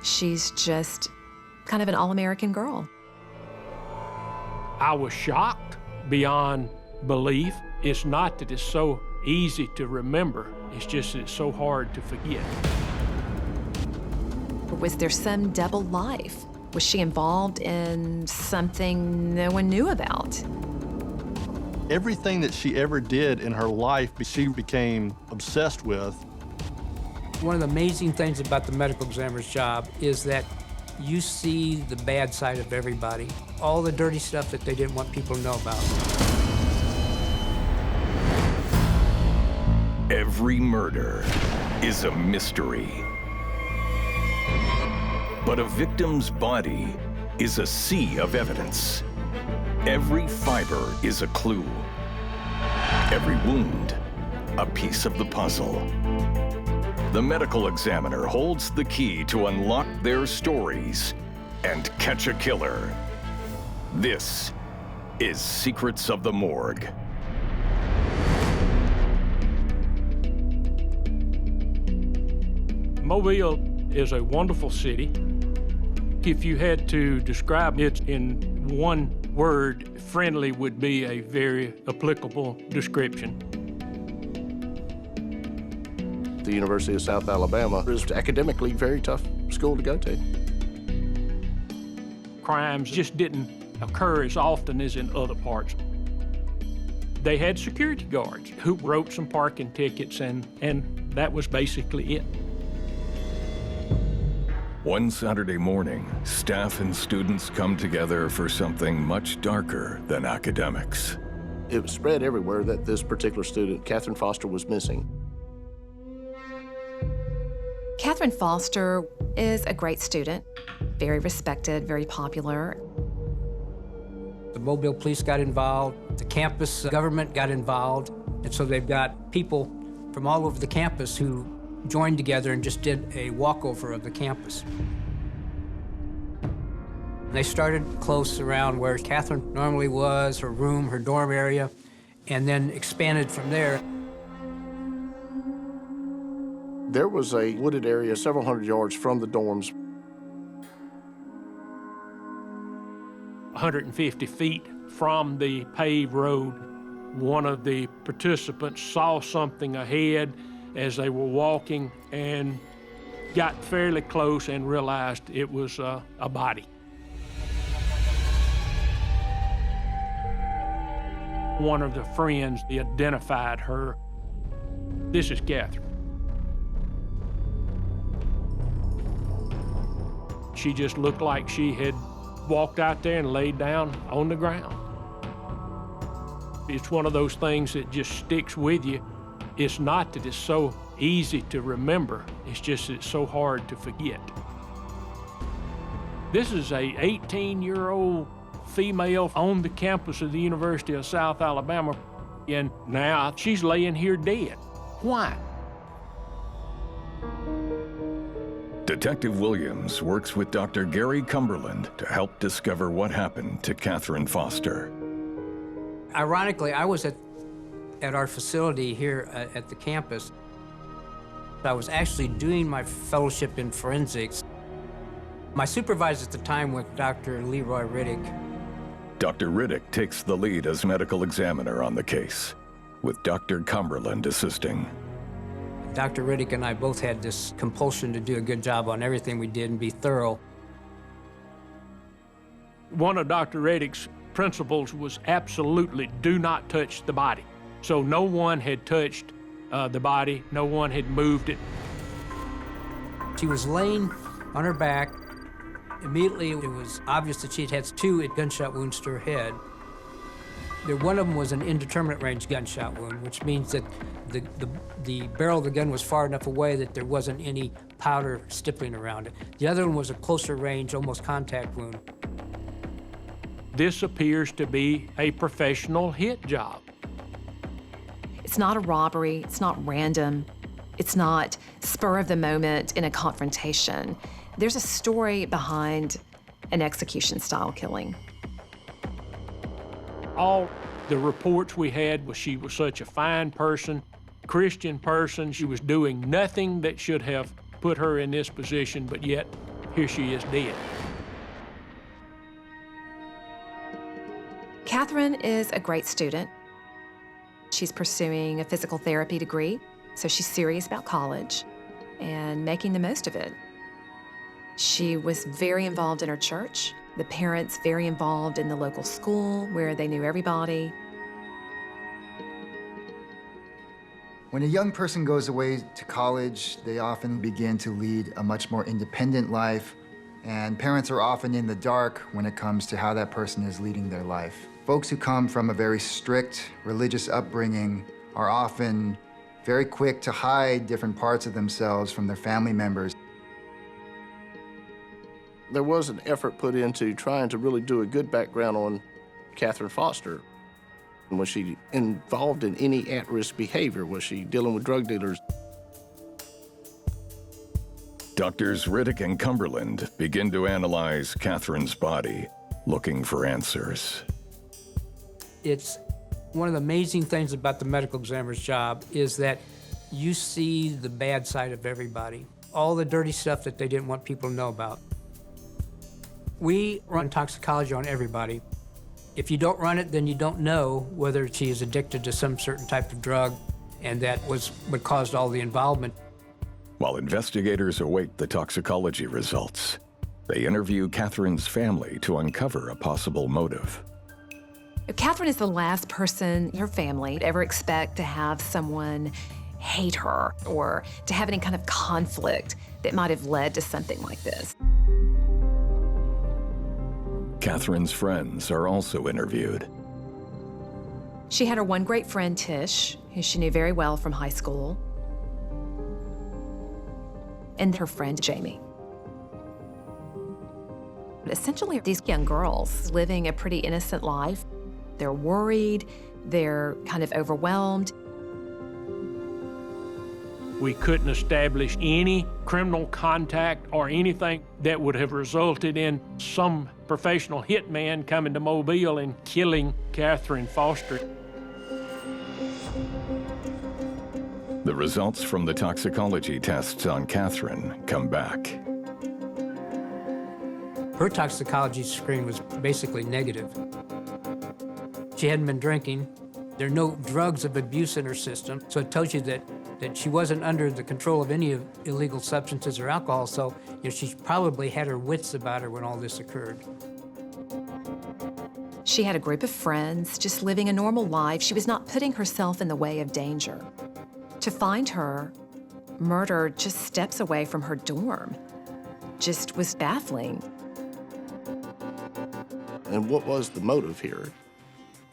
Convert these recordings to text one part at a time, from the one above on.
She's just kind of an all-American girl. I was shocked beyond belief. It's not that it's so easy to remember, it's just that it's so hard to forget. Was there some double life? Was she involved in something no one knew about? Everything that she ever did in her life, she became obsessed with. One of the amazing things about the medical examiner's job is that you see the bad side of everybody, all the dirty stuff that they didn't want people to know about. Every murder is a mystery. But a victim's body is a sea of evidence. Every fiber is a clue. Every wound, a piece of the puzzle. The medical examiner holds the key to unlock their stories and catch a killer. This is Secrets of the Morgue. Mobile is a wonderful city. If you had to describe it in one word, friendly would be a very applicable description. The University of South Alabama is academically very tough school to go to. Crimes just didn't occur as often as in other parts. They had security guards who wrote some parking tickets, and that was basically it. One Saturday morning, staff and students come together for something much darker than academics. It was spread everywhere that this particular student, Katherine Foster, was missing. Katherine Foster is a great student, very respected, very popular. The Mobile police got involved, the campus government got involved, and so they've got people from all over the campus who joined together and just did a walkover of the campus. They started close around where Katherine normally was, her room, her dorm area, and then expanded from there. There was a wooded area several hundred yards from the dorms. 150 feet from the paved road, one of the participants saw something ahead as they were walking and got fairly close and realized it was a body. One of the friends identified her. This is Katherine. She just looked like she had walked out there and laid down on the ground. It's one of those things that just sticks with you. It's not that it's so easy to remember, it's just that it's so hard to forget. This is a 18-year-old female on the campus of the University of South Alabama, and now she's laying here dead. Why? Detective Williams works with Dr. Gary Cumberland to help discover what happened to Katherine Foster. Ironically, I was at our facility here at the campus. I was actually doing my fellowship in forensics. My supervisor at the time was Dr. Leroy Riddick. Dr. Riddick takes the lead as medical examiner on the case, with Dr. Cumberland assisting. Dr. Riddick and I both had this compulsion to do a good job on everything we did and be thorough. One of Dr. Riddick's principles was absolutely do not touch the body. So no one had touched the body, no one had moved it. She was laying on her back. Immediately, it was obvious that she had had 2 gunshot wounds to her head. One of them was an indeterminate range gunshot wound, which means that the barrel of the gun was far enough away that there wasn't any powder stippling around it. The other one was a closer range, almost contact wound. This appears to be a professional hit job. It's not a robbery, it's not random, it's not spur of the moment in a confrontation. There's a story behind an execution-style killing. All the reports we had was she was such a fine person, Christian person. She was doing nothing that should have put her in this position, but yet here she is dead. Katherine is a great student. She's pursuing a physical therapy degree, so she's serious about college and making the most of it. She was very involved in her church, the parents very involved in the local school where they knew everybody. When a young person goes away to college, they often begin to lead a much more independent life, and parents are often in the dark when it comes to how that person is leading their life. Folks who come from a very strict religious upbringing are often very quick to hide different parts of themselves from their family members. There was an effort put into trying to really do a good background on Katherine Foster. Was she involved in any at-risk behavior? Was she dealing with drug dealers? Doctors Riddick and Cumberland begin to analyze Katherine's body, looking for answers. It's one of the amazing things about the medical examiner's job is that you see the bad side of everybody, all the dirty stuff that they didn't want people to know about. We run toxicology on everybody. If you don't run it, then you don't know whether she is addicted to some certain type of drug, and that was what caused all the involvement. While investigators await the toxicology results, they interview Katherine's family to uncover a possible motive. Katherine is the last person in her family would ever expect to have someone hate her or to have any kind of conflict that might have led to something like this. Katherine's friends are also interviewed. She had her one great friend, Tish, who she knew very well from high school, and her friend, Jamie. Essentially, these young girls living a pretty innocent life. They're worried, they're kind of overwhelmed. We couldn't establish any criminal contact or anything that would have resulted in some professional hitman coming to Mobile and killing Katherine Foster. The results from the toxicology tests on Katherine come back. Her toxicology screen was basically negative. She hadn't been drinking. There are no drugs of abuse in her system, so it tells you that she wasn't under the control of any illegal substances or alcohol, so she probably had her wits about her when all this occurred. She had a group of friends, just living a normal life. She was not putting herself in the way of danger. To find her murdered just steps away from her dorm just was baffling. And what was the motive here?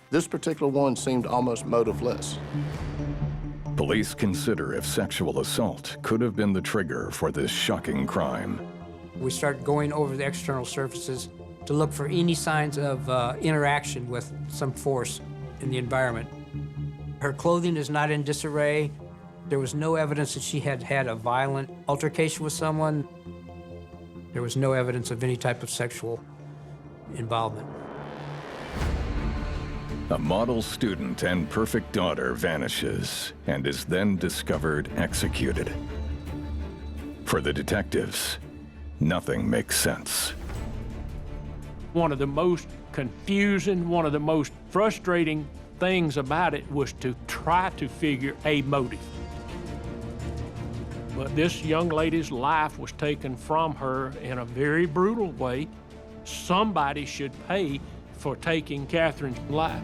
This particular one seemed almost motiveless. Police consider if sexual assault could have been the trigger for this shocking crime. We start going over the external surfaces to look for any signs of interaction with some force in the environment. Her clothing is not in disarray. There was no evidence that she had had a violent altercation with someone. There was no evidence of any type of sexual involvement. A model student and perfect daughter vanishes and is then discovered executed. For the detectives, nothing makes sense. One of the most confusing, one of the most frustrating things about it was to try to figure a motive. But this young lady's life was taken from her in a very brutal way. Somebody should pay for taking Katherine's life.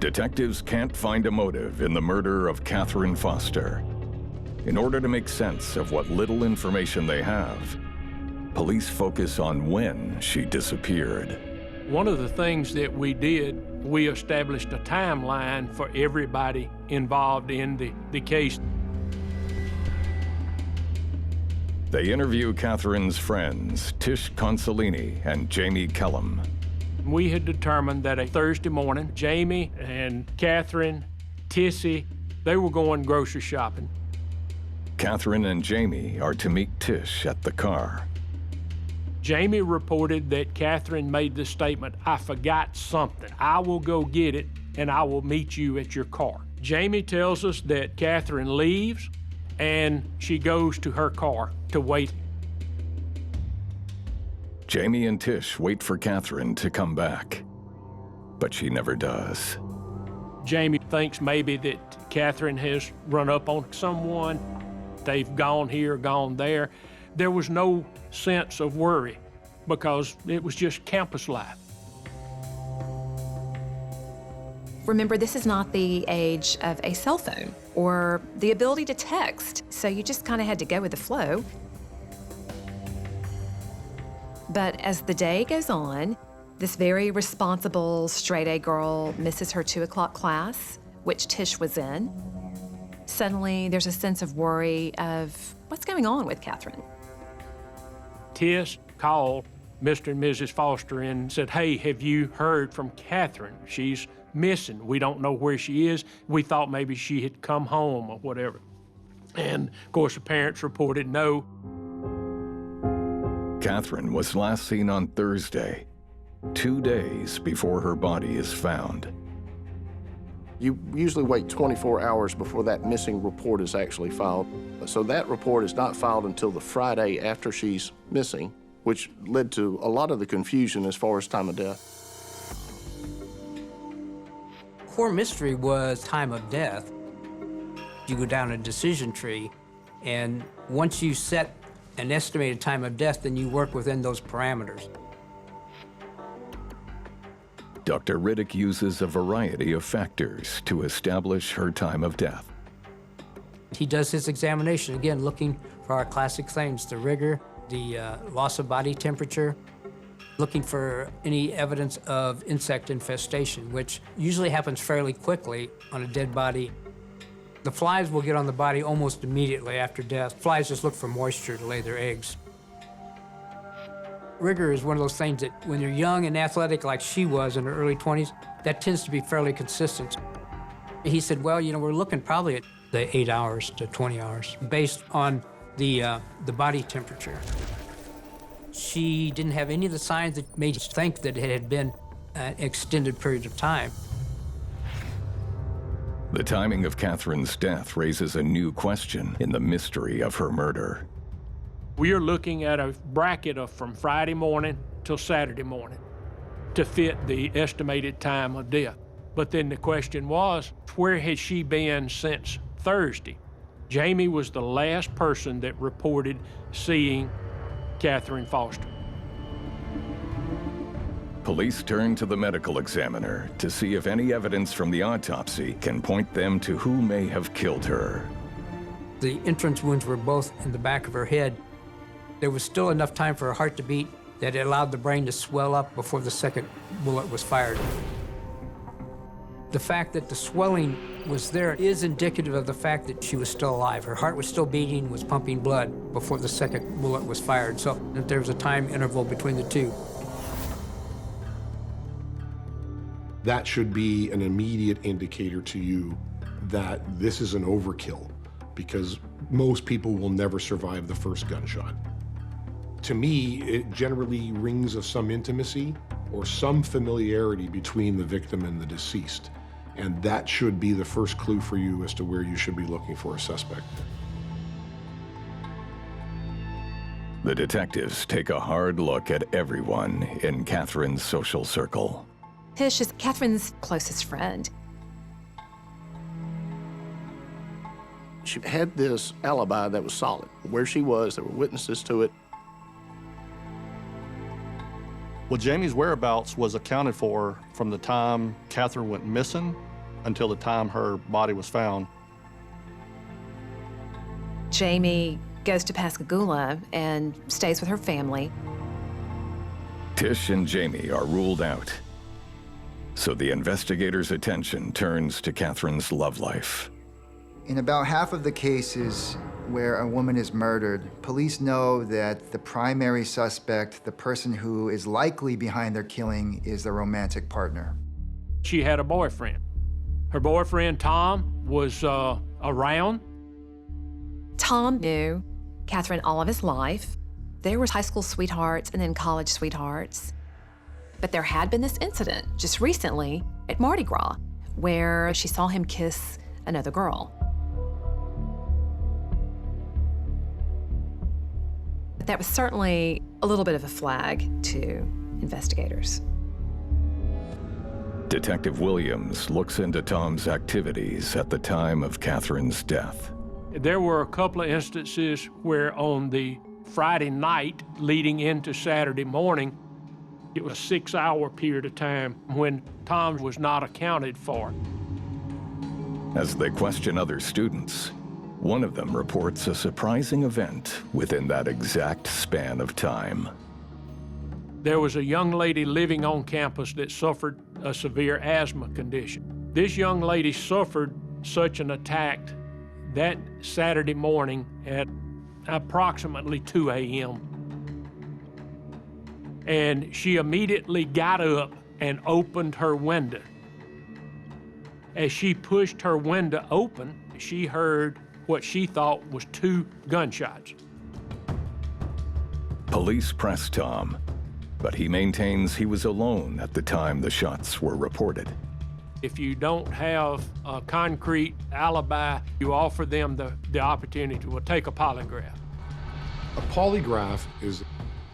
Detectives can't find a motive in the murder of Katherine Foster. In order to make sense of what little information they have, police focus on when she disappeared. One of the things that we did, we established a timeline for everybody involved in the case. They interview Katherine's friends, Tish Consolini and Jamie Kellum. We had determined that a Thursday morning, Jamie and Katherine, Tissy, they were going grocery shopping. Katherine and Jamie are to meet Tish at the car. Jamie reported that Katherine made the statement, "I forgot something. I will go get it and I will meet you at your car." Jamie tells us that Katherine leaves and she goes to her car to wait. Jamie and Tish wait for Katherine to come back, but she never does. Jamie thinks maybe that Katherine has run up on someone. They've gone here, gone there. There was no sense of worry because it was just campus life. Remember, this is not the age of a cell phone or the ability to text, so you just kind of had to go with the flow. But as the day goes on, this very responsible straight-A girl misses her 2 o'clock class, which Tish was in. Suddenly, there's a sense of worry of what's going on with Katherine. Tish called Mr. and Mrs. Foster and said, "Hey, have you heard from Katherine? She's missing. We don't know where she is. We thought maybe she had come home or whatever." And of course, the parents reported no. Katherine was last seen on Thursday, 2 days before her body is found. You usually wait 24 hours before that missing report is actually filed. So that report is not filed until the Friday after she's missing, which led to a lot of the confusion as far as time of death. Core mystery was time of death. You go down a decision tree, and once you set an estimated time of death, then you work within those parameters. Dr. Riddick uses a variety of factors to establish her time of death. He does his examination, again, looking for our classic things, the rigor, the loss of body temperature, looking for any evidence of insect infestation, which usually happens fairly quickly on a dead body. The flies will get on the body almost immediately after death. Flies just look for moisture to lay their eggs. Rigor is one of those things that when you're young and athletic like she was in her early 20s, that tends to be fairly consistent. He said, well, you know, we're looking probably at the 8 hours to 20 hours based on the body temperature. She didn't have any of the signs that made us think that it had been an extended period of time. The timing of Katherine's death raises a new question in the mystery of her murder. We are looking at a bracket of from Friday morning till Saturday morning to fit the estimated time of death. But then the question was, where had she been since Thursday? Jamie was the last person that reported seeing Katherine Foster. Police turn to the medical examiner to see if any evidence from the autopsy can point them to who may have killed her. The entrance wounds were both in the back of her head. There was still enough time for her heart to beat that it allowed the brain to swell up before the second bullet was fired. The fact that the swelling was there is indicative of the fact that she was still alive. Her heart was still beating, was pumping blood before the second bullet was fired. So that there was a time interval between the two. That should be an immediate indicator to you that this is an overkill, because most people will never survive the first gunshot. To me, it generally rings of some intimacy or some familiarity between the victim and the deceased. And that should be the first clue for you as to where you should be looking for a suspect. The detectives take a hard look at everyone in Katherine's social circle. Tish is Katherine's closest friend. She had this alibi that was solid. Where she was, there were witnesses to it. Well, Jamie's whereabouts was accounted for from the time Katherine went missing until the time her body was found. Jamie goes to Pascagoula and stays with her family. Tish and Jamie are ruled out. So the investigators' attention turns to Katherine's love life. In about half of the cases where a woman is murdered, police know that the primary suspect, the person who is likely behind their killing, is the romantic partner. She had a boyfriend. Her boyfriend, Tom, was around. Tom knew Katherine all of his life. They were high school sweethearts and then college sweethearts. But there had been this incident just recently at Mardi Gras where she saw him kiss another girl. But that was certainly a little bit of a flag to investigators. Detective Williams looks into Tom's activities at the time of Katherine's death. There were a couple of instances where on the Friday night leading into Saturday morning, it was a 6-hour period of time when Tom was not accounted for. As they question other students, one of them reports a surprising event within that exact span of time. There was a young lady living on campus that suffered a severe asthma condition. This young lady suffered such an attack that Saturday morning at approximately 2 a.m. And she immediately got up and opened her window. As she pushed her window open, she heard what she thought was 2 gunshots. Police press Tom, but he maintains he was alone at the time the shots were reported. If you don't have a concrete alibi, you offer them the opportunity to take a polygraph. A polygraph is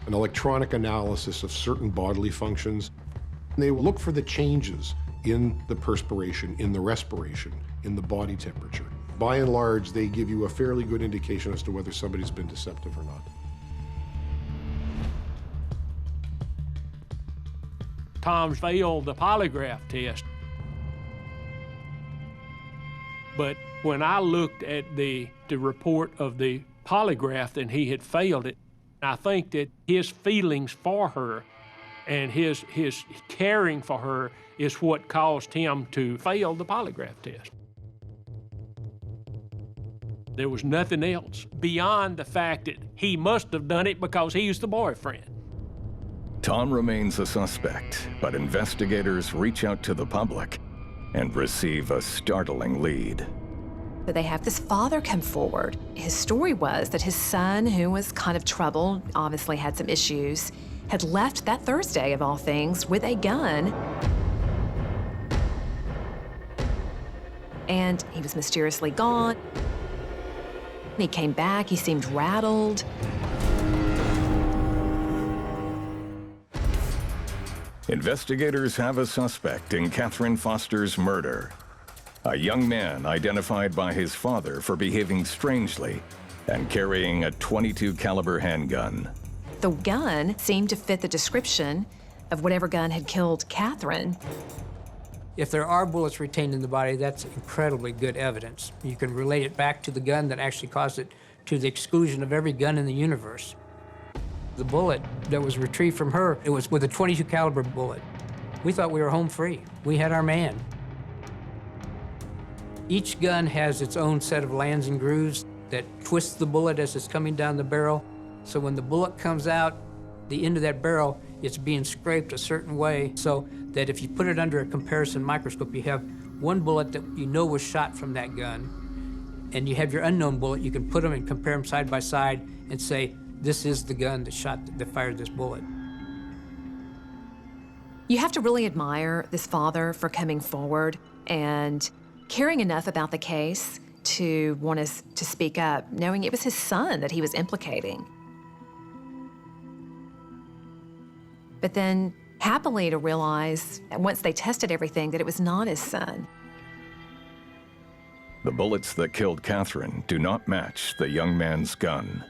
an electronic analysis of certain bodily functions. They will look for the changes in the perspiration, in the respiration, in the body temperature. By and large, they give you a fairly good indication as to whether somebody's been deceptive or not. Tom failed the polygraph test. But when I looked at the report of the polygraph and he had failed it, I think that his feelings for her and his caring for her is what caused him to fail the polygraph test. There was nothing else beyond the fact that he must have done it because he's the boyfriend. Tom remains a suspect, but investigators reach out to the public and receive a startling lead. But they have this father come forward. His story was that his son, who was kind of troubled, obviously had some issues, had left that Thursday, of all things, with a gun. And he was mysteriously gone. He came back, he seemed rattled. Investigators have a suspect in Katherine Foster's murder. A young man identified by his father for behaving strangely and carrying a .22 caliber handgun. The gun seemed to fit the description of whatever gun had killed Katherine. If there are bullets retained in the body, that's incredibly good evidence. You can relate it back to the gun that actually caused it, to the exclusion of every gun in the universe. The bullet that was retrieved from her, it was with a .22 caliber bullet. We thought we were home free. We had our man. Each gun has its own set of lands and grooves that twist the bullet as it's coming down the barrel. So when the bullet comes out, the end of that barrel, it's being scraped a certain way so that if you put it under a comparison microscope, you have one bullet that you know was shot from that gun, and you have your unknown bullet. You can put them and compare them side by side and say, this is the gun that fired this bullet. You have to really admire this father for coming forward and caring enough about the case to want us to speak up, knowing it was his son that he was implicating. But then happily to realize, once they tested everything, that it was not his son. The bullets that killed Katherine do not match the young man's gun.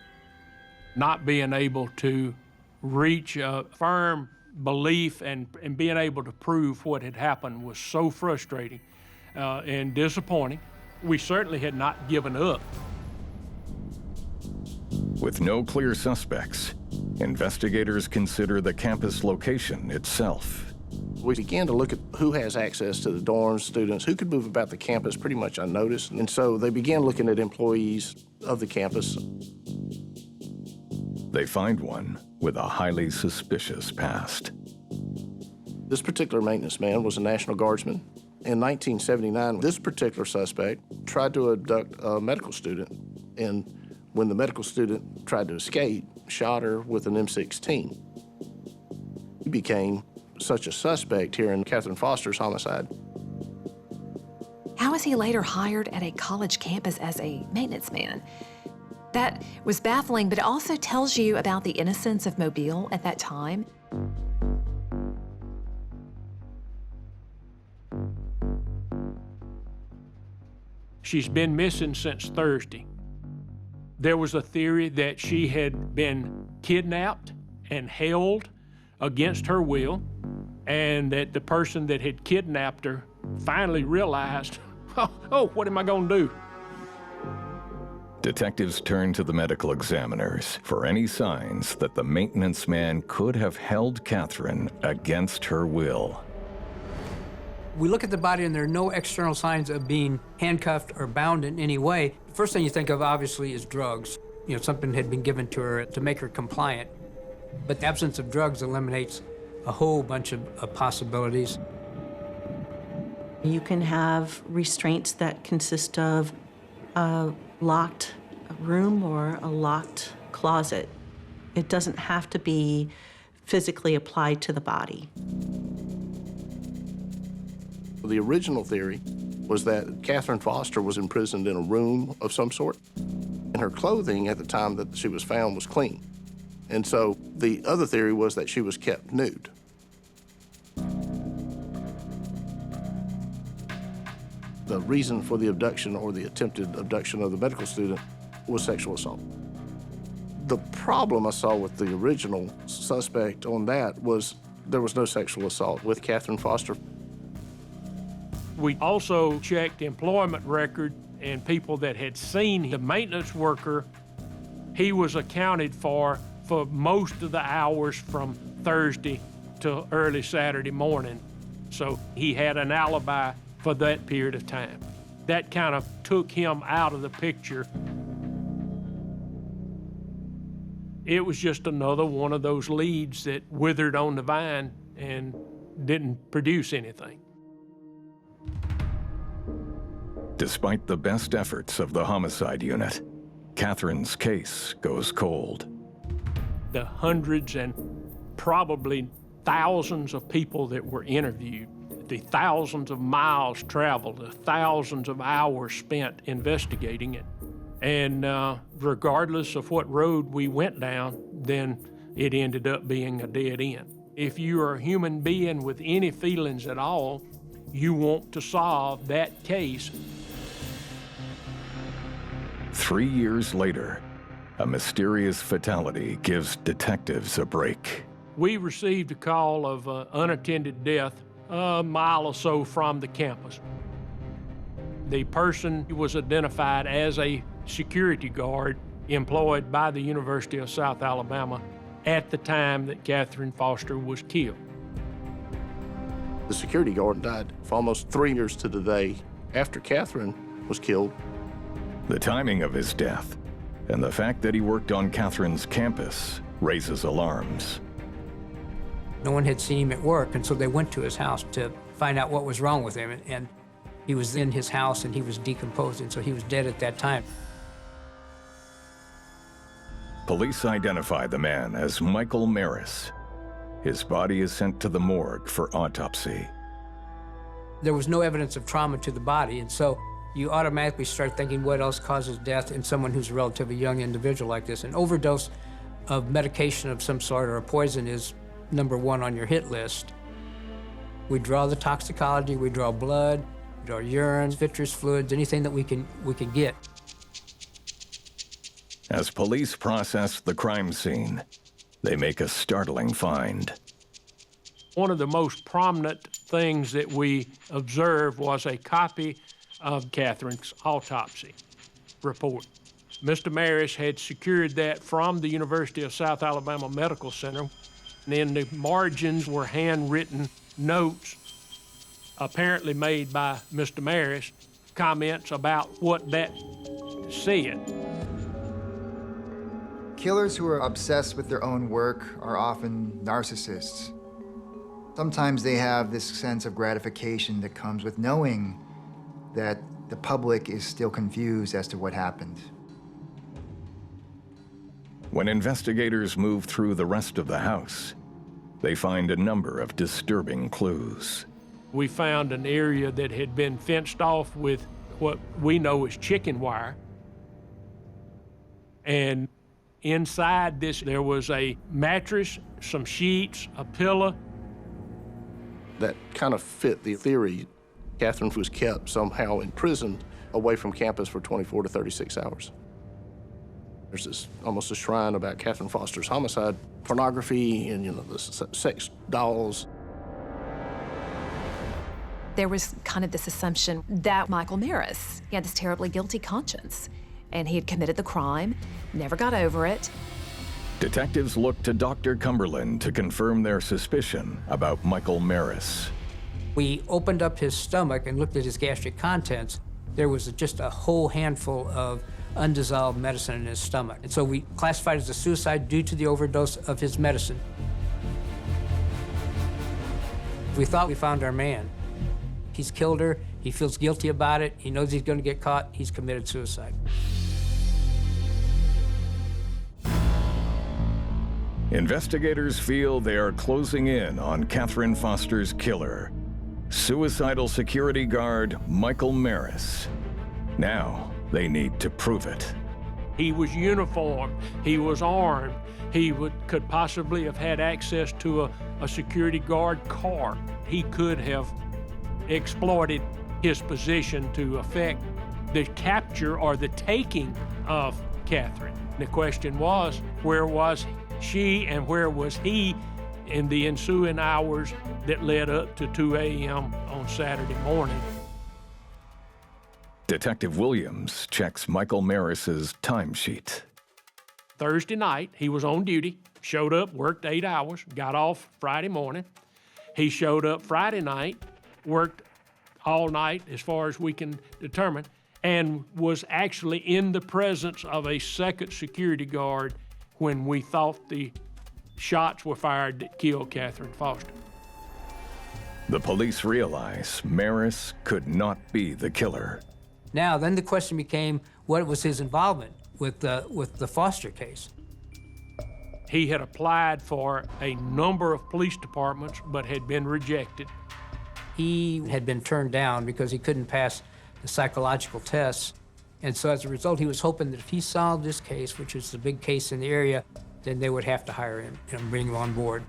Not being able to reach a firm belief and being able to prove what had happened was so frustrating and disappointing. We certainly had not given up. With no clear suspects, investigators consider the campus location itself. We began to look at who has access to the dorms, students, who could move about the campus pretty much unnoticed. And so they began looking at employees of the campus. They find one with a highly suspicious past. This particular maintenance man was a National Guardsman. In 1979, this particular suspect tried to abduct a medical student, and when the medical student tried to escape, shot her with an M16. He became such a suspect here in Katherine Foster's homicide. How was he later hired at a college campus as a maintenance man? That was baffling, but it also tells you about the innocence of Mobile at that time. She's been missing since Thursday. There was a theory that she had been kidnapped and held against her will, and that the person that had kidnapped her finally realized, oh, what am I gonna do? Detectives turn to the medical examiners for any signs that the maintenance man could have held Katherine against her will. We look at the body and there are no external signs of being handcuffed or bound in any way. The first thing you think of, obviously, is drugs. You know, something had been given to her to make her compliant. But the absence of drugs eliminates a whole bunch of possibilities. You can have restraints that consist of a locked room or a locked closet. It doesn't have to be physically applied to the body. The original theory was that Katherine Foster was imprisoned in a room of some sort, and her clothing at the time that she was found was clean. And so the other theory was that she was kept nude. The reason for the abduction or the attempted abduction of the medical student was sexual assault. The problem I saw with the original suspect on that was there was no sexual assault with Katherine Foster. We also checked employment record and people that had seen the maintenance worker. He was accounted for most of the hours from Thursday till early Saturday morning. So he had an alibi for that period of time. That kind of took him out of the picture. It was just another one of those leads that withered on the vine and didn't produce anything. Despite the best efforts of the homicide unit, Katherine's case goes cold. The hundreds and probably thousands of people that were interviewed, the thousands of miles traveled, the thousands of hours spent investigating it. And regardless of what road we went down, then it ended up being a dead end. If you are a human being with any feelings at all, you want to solve that case. 3 years later, a mysterious fatality gives detectives a break. We received a call of unattended death a mile or so from the campus. The person was identified as a security guard employed by the University of South Alabama at the time that Katherine Foster was killed. The security guard died for almost 3 years to the day after Katherine was killed. The timing of his death and the fact that he worked on Katherine's campus raises alarms. No one had seen him at work, and so they went to his house to find out what was wrong with him. And he was in his house and he was decomposing, so he was dead at that time. Police identify the man as Michael Maris. His body is sent to the morgue for autopsy. There was no evidence of trauma to the body, and so you automatically start thinking what else causes death in someone who's a relatively young individual like this. An overdose of medication of some sort or a poison is #1 on your hit list. We draw the toxicology, we draw blood, we draw urine, vitreous fluids, anything that we can get. As police process the crime scene, they make a startling find. One of the most prominent things that we observed was a copy of Katherine's autopsy report. Mr. Maris had secured that from the University of South Alabama Medical Center. And in the margins were handwritten notes, apparently made by Mr. Maris, comments about what that said. Killers who are obsessed with their own work are often narcissists. Sometimes they have this sense of gratification that comes with knowing that the public is still confused as to what happened. When investigators move through the rest of the house, they find a number of disturbing clues. We found an area that had been fenced off with what we know as chicken wire. And inside this, there was a mattress, some sheets, a pillow. That kind of fit the theory. Katherine was kept somehow imprisoned away from campus for 24 to 36 hours. There's this almost a shrine about Katherine Foster's homicide, pornography, and the sex dolls. There was kind of this assumption that Michael Maris, he had this terribly guilty conscience, and he had committed the crime, never got over it. Detectives looked to Dr. Cumberland to confirm their suspicion about Michael Maris. We opened up his stomach and looked at his gastric contents. There was just a whole handful of undissolved medicine in his stomach. And so we classified it as a suicide due to the overdose of his medicine. We thought we found our man. He's killed her, he feels guilty about it, he knows he's gonna get caught, he's committed suicide. Investigators feel they are closing in on Katherine Foster's killer, suicidal security guard Michael Maris. Now they need to prove it. He was uniformed, he was armed, he could possibly have had access to a security guard car. He could have exploited his position to affect the capture or the taking of Katherine. The question was, where was she and where was he in the ensuing hours that led up to 2 a.m. on Saturday morning? Detective Williams checks Michael Maris's timesheet. Thursday night, he was on duty, showed up, worked 8 hours, got off Friday morning. He showed up Friday night, worked all night as far as we can determine, and was actually in the presence of a second security guard when we thought the shots were fired that killed Katherine Foster. The police realize Maris could not be the killer. Now, then the question became, what was his involvement with the Foster case? He had applied for a number of police departments, but had been rejected. He had been turned down because he couldn't pass the psychological tests. And so as a result, he was hoping that if he solved this case, which is the big case in the area, then they would have to hire him and bring him on board.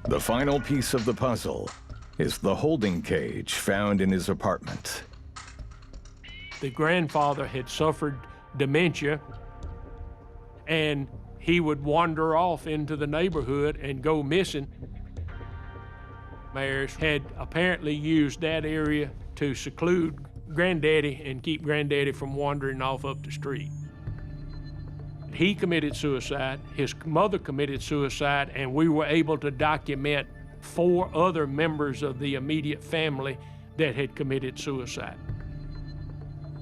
The final piece of the puzzle is the holding cage found in his apartment. The grandfather had suffered dementia, and he would wander off into the neighborhood and go missing. Maris had apparently used that area to seclude Granddaddy and keep Granddaddy from wandering off up the street. He committed suicide, his mother committed suicide, and we were able to document 4 other members of the immediate family that had committed suicide.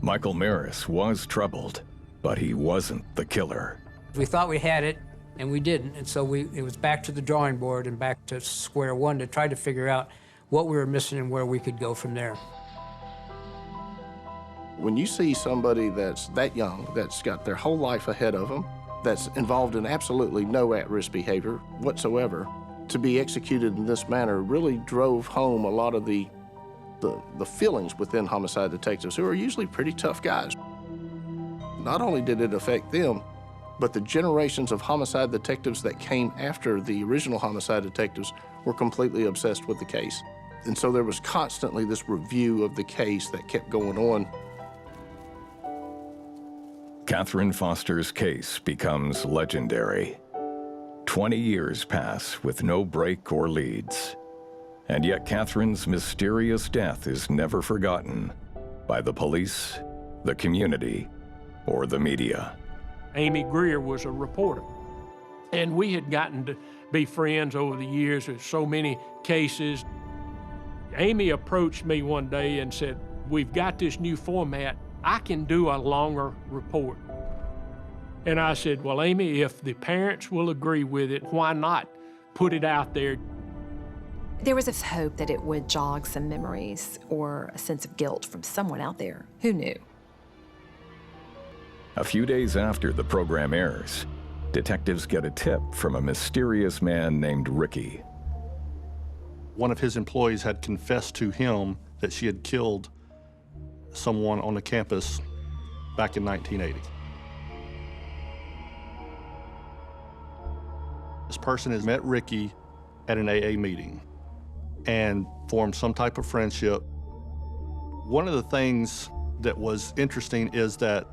Michael Maris was troubled, but he wasn't the killer. We thought we had it, and we didn't, and so it was back to the drawing board and back to square one to try to figure out what we were missing and where we could go from there. When you see somebody that's that young, that's got their whole life ahead of them, that's involved in absolutely no at-risk behavior whatsoever, to be executed in this manner really drove home a lot of the feelings within homicide detectives, who are usually pretty tough guys. Not only did it affect them, but the generations of homicide detectives that came after the original homicide detectives were completely obsessed with the case. And so there was constantly this review of the case that kept going on. Katherine Foster's case becomes legendary. 20 years pass with no break or leads. And yet Katherine's mysterious death is never forgotten by the police, the community, or the media. Amy Greer was a reporter, and we had gotten to be friends over the years with so many cases. Amy approached me one day and said, "We've got this new format. I can do a longer report." And I said, "Well, Amy, if the parents will agree with it, why not put it out there?" There was this hope that it would jog some memories or a sense of guilt from someone out there. Who knew? A few days after the program airs, detectives get a tip from a mysterious man named Ricky. One of his employees had confessed to him that she had killed someone on the campus back in 1980. This person has met Ricky at an AA meeting and formed some type of friendship. One of the things that was interesting is that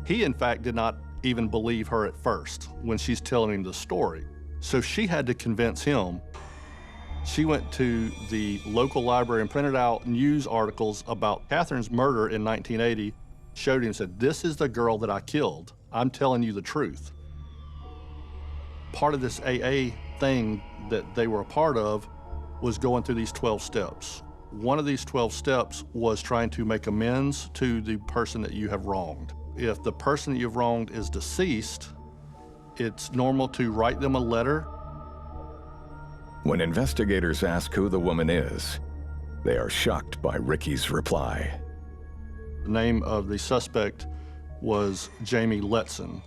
he, in fact, did not even believe her at first when she's telling him the story. So she had to convince him. She went to the local library and printed out news articles about Katherine's murder in 1980, showed him and said, "This is the girl that I killed. I'm telling you the truth." Part of this AA thing that they were a part of was going through these 12 steps. One of these 12 steps was trying to make amends to the person that you have wronged. If the person that you've wronged is deceased, it's normal to write them a letter. When investigators ask who the woman is, they are shocked by Ricky's reply. The name of the suspect was Jamie Letson.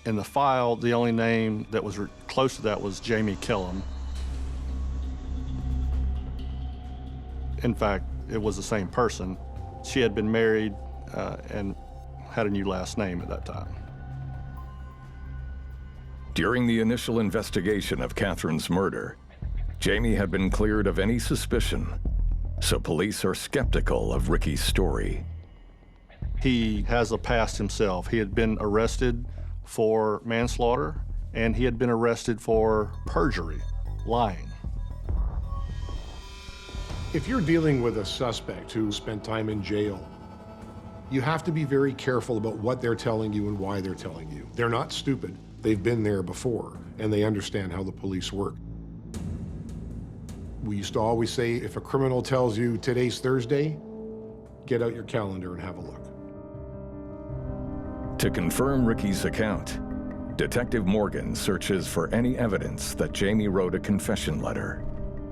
In the file, the only name that was close to that was Jamie Killam. In fact, it was the same person. She had been married and had a new last name at that time. During the initial investigation of Katherine's murder, Jamie had been cleared of any suspicion, so police are skeptical of Ricky's story. He has a past himself. He had been arrested for manslaughter, and he had been arrested for perjury, lying. If you're dealing with a suspect who spent time in jail, you have to be very careful about what they're telling you and why they're telling you. They're not stupid. They've been there before, and they understand how the police work. We used to always say, if a criminal tells you today's Thursday, get out your calendar and have a look. To confirm Ricky's account, Detective Morgan searches for any evidence that Jamie wrote a confession letter.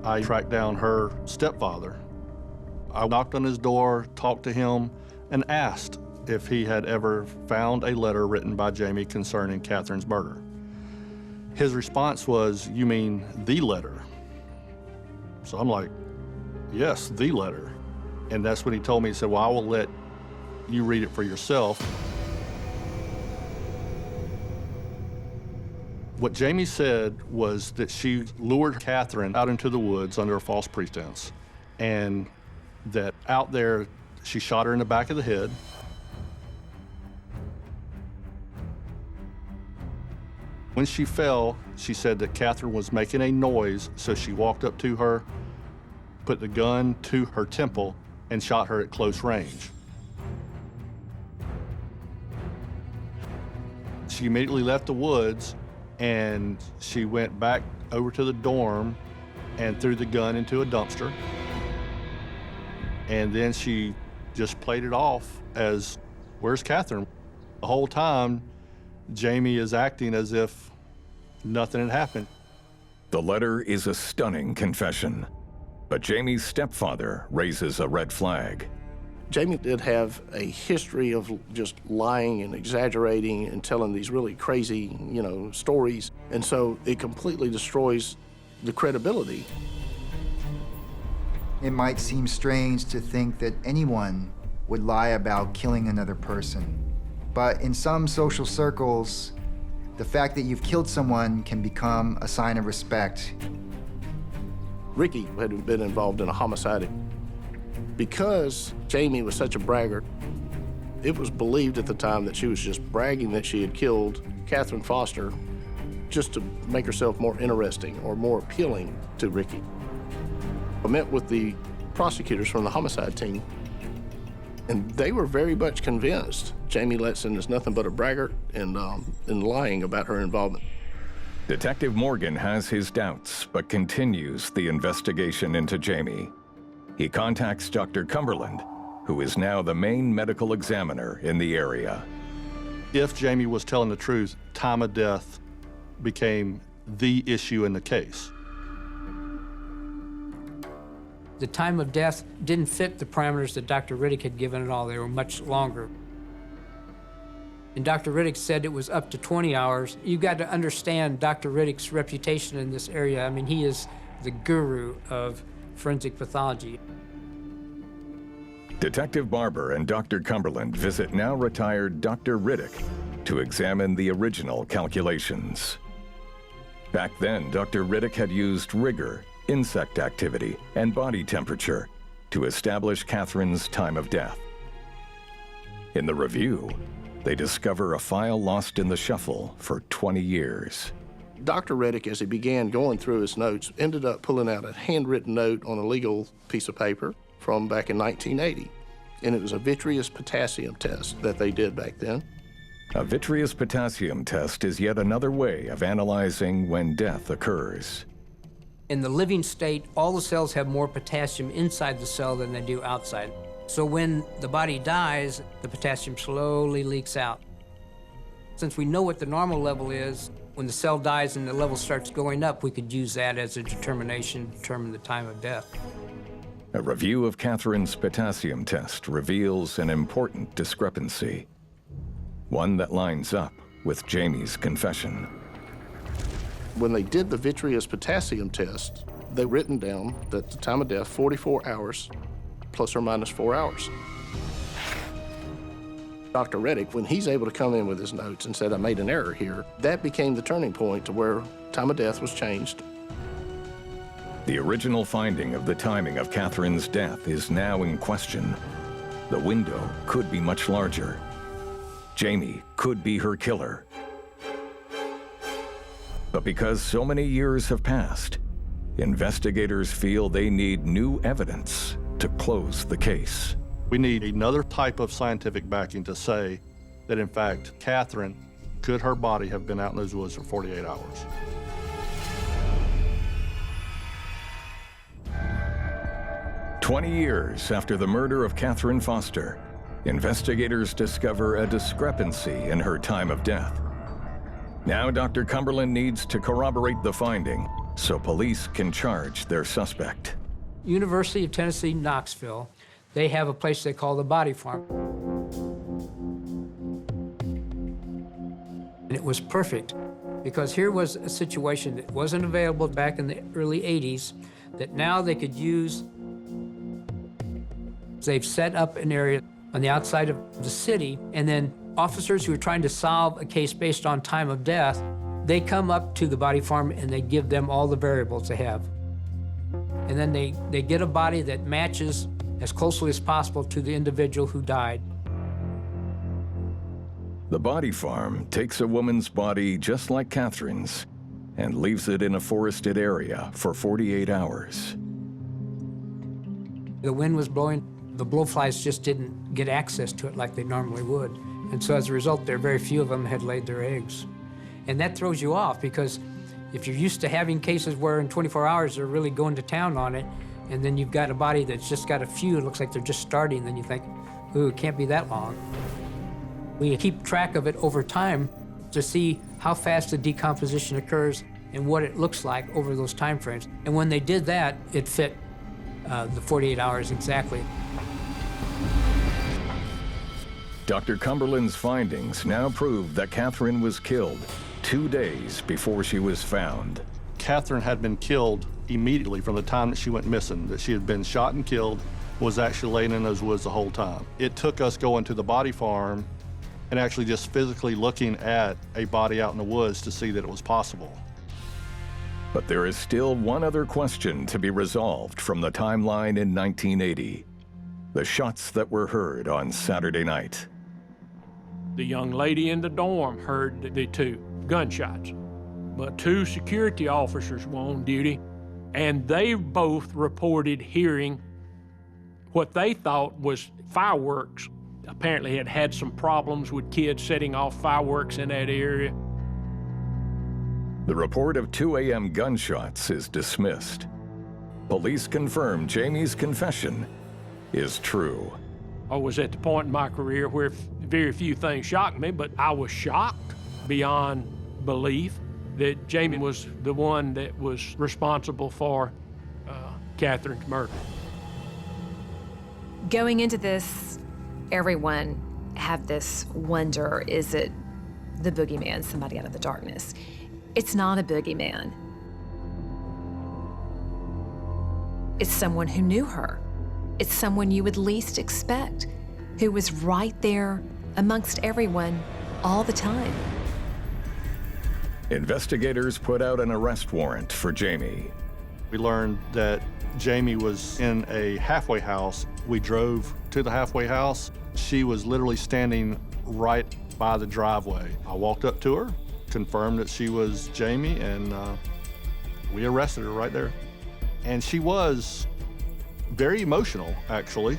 I tracked down her stepfather. I knocked on his door, talked to him, and asked if he had ever found a letter written by Jamie concerning Katherine's murder. His response was, "You mean the letter?" So I'm like, "Yes, the letter." And that's when he told me, he said, "Well, I will let you read it for yourself." What Jamie said was that she lured Katherine out into the woods under a false pretense, and that out there, she shot her in the back of the head. When she fell, she said that Katherine was making a noise, so she walked up to her, put the gun to her temple, and shot her at close range. She immediately left the woods, and she went back over to the dorm and threw the gun into a dumpster. And then she just played it off as, "Where's Katherine?" The whole time, Jamie is acting as if nothing had happened. The letter is a stunning confession, but Jamie's stepfather raises a red flag. Jamie did have a history of just lying and exaggerating and telling these really crazy, stories. And so it completely destroys the credibility. It might seem strange to think that anyone would lie about killing another person. But in some social circles, the fact that you've killed someone can become a sign of respect. Ricky had been involved in a homicide. Because Jamie was such a braggart, it was believed at the time that she was just bragging that she had killed Katherine Foster just to make herself more interesting or more appealing to Ricky. I met with the prosecutors from the homicide team, and they were very much convinced Jamie Letson is nothing but a braggart and lying about her involvement. Detective Morgan has his doubts, but continues the investigation into Jamie. He contacts Dr. Cumberland, who is now the main medical examiner in the area. If Jamie was telling the truth, time of death became the issue in the case. The time of death didn't fit the parameters that Dr. Riddick had given at all. They were much longer. And Dr. Riddick said it was up to 20 hours. You've got to understand Dr. Riddick's reputation in this area. I mean, he is the guru of forensic pathology. Detective Barber and Dr. Cumberland visit now retired Dr. Riddick to examine the original calculations. Back then, Dr. Riddick had used rigor, insect activity, and body temperature to establish Katherine's time of death. In the review, they discover a file lost in the shuffle for 20 years. Dr. Riddick, as he began going through his notes, ended up pulling out a handwritten note on a legal piece of paper from back in 1980. And it was a vitreous potassium test that they did back then. A vitreous potassium test is yet another way of analyzing when death occurs. In the living state, all the cells have more potassium inside the cell than they do outside. So when the body dies, the potassium slowly leaks out. Since we know what the normal level is, when the cell dies and the level starts going up, we could use that as a determination to determine the time of death. A review of Katherine's potassium test reveals an important discrepancy, one that lines up with Jamie's confession. When they did the vitreous potassium test, they written down that the time of death, 44 hours, plus or minus 4 hours. Dr. Riddick, when he's able to come in with his notes and said, I made an error here, that became the turning point to where time of death was changed. The original finding of the timing of Katherine's death is now in question. The window could be much larger. Jamie could be her killer. But because so many years have passed, investigators feel they need new evidence to close the case. We need another type of scientific backing to say that, in fact, Katherine, could her body have been out in those woods for 48 hours? "20 years after the murder of Katherine Foster, investigators discover a discrepancy in her time of death. Now Dr. Cumberland needs to corroborate the finding so police can charge their suspect. University of Tennessee, Knoxville, they have a place they call the Body Farm. And it was perfect because here was a situation that wasn't available back in the early 80s that now they could use. They've set up an area on the outside of the city, and then officers who are trying to solve a case based on time of death, they come up to the Body Farm and they give them all the variables they have. And then they get a body that matches as closely as possible to the individual who died. The Body Farm takes a woman's body just like Katherine's and leaves it in a forested area for 48 hours. The wind was blowing. The blowflies just didn't get access to it like they normally would. And so as a result, there very few of them had laid their eggs. And that throws you off because if you're used to having cases where in 24 hours they're really going to town on it, and then you've got a body that's just got a few, it looks like they're just starting, then you think, ooh, it can't be that long. We keep track of it over time to see how fast the decomposition occurs and what it looks like over those time frames. And when they did that, it fit the 48 hours exactly. Dr. Cumberland's findings now prove that Katherine was killed 2 days before she was found. Katherine had been killed immediately from the time that she went missing, that she had been shot and killed, was actually laying in those woods the whole time. It took us going to the Body Farm and actually just physically looking at a body out in the woods to see that it was possible. But there is still one other question to be resolved from the timeline in 1980. The shots that were heard on Saturday night. The young lady in the dorm heard the 2 gunshots, but 2 security officers were on duty, and they both reported hearing what they thought was fireworks. Apparently had had some problems with kids setting off fireworks in that area. The report of 2 a.m. gunshots is dismissed. Police confirm Jamie's confession is true. I was at the point in my career where very few things shocked me, but I was shocked beyond belief that Jamie was the one that was responsible for Katherine's murder. Going into this, everyone had this wonder, is it the boogeyman, somebody out of the darkness? It's not a boogeyman. It's someone who knew her. It's someone you would least expect, who was right there amongst everyone all the time. investigators put out an arrest warrant for Jamie. We learned that Jamie was in a halfway house. We drove to the halfway house. She was literally standing right by the driveway. I walked up to her, confirmed that she was Jamie, and we arrested her right there. And she was very emotional, actually.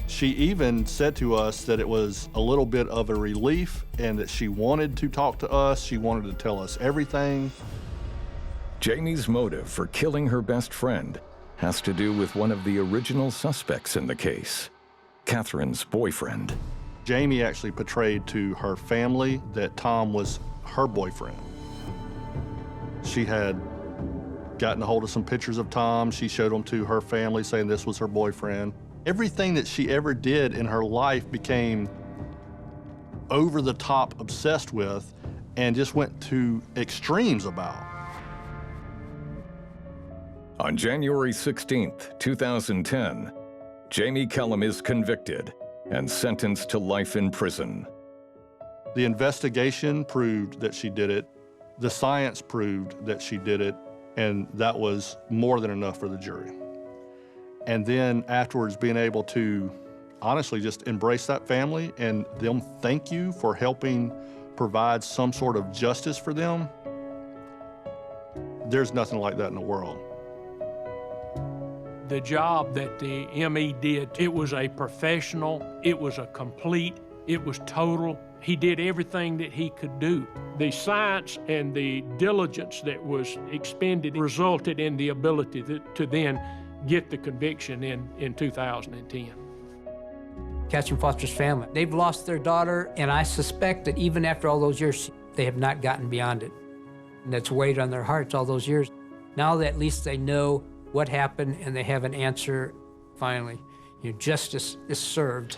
She even said to us that it was a little bit of a relief and that she wanted to talk to us. She wanted to tell us everything. Jamie's motive for killing her best friend has to do with one of the original suspects in the case, Katherine's boyfriend. Jamie actually portrayed to her family that Tom was her boyfriend. She had gotten a hold of some pictures of Tom. She showed them to her family, saying this was her boyfriend. Everything that she ever did in her life became over the top obsessed with and just went to extremes about. On January 16th, 2010, Jamie Kellum is convicted and sentenced to life in prison. The investigation proved that she did it. The science proved that she did it, and that was more than enough for the jury. And then afterwards, being able to honestly just embrace that family and them thank you for helping provide some sort of justice for them, there's nothing like that in the world. The job that the ME did, it was a professional, it was a complete, it was total. He did everything that he could do. The science and the diligence that was expended resulted in the ability to then get the conviction in 2010. Katherine Foster's family, they've lost their daughter, and I suspect that even after all those years, they have not gotten beyond it. And that's weighed on their hearts all those years. Now that at least they know what happened and they have an answer, finally, justice is served.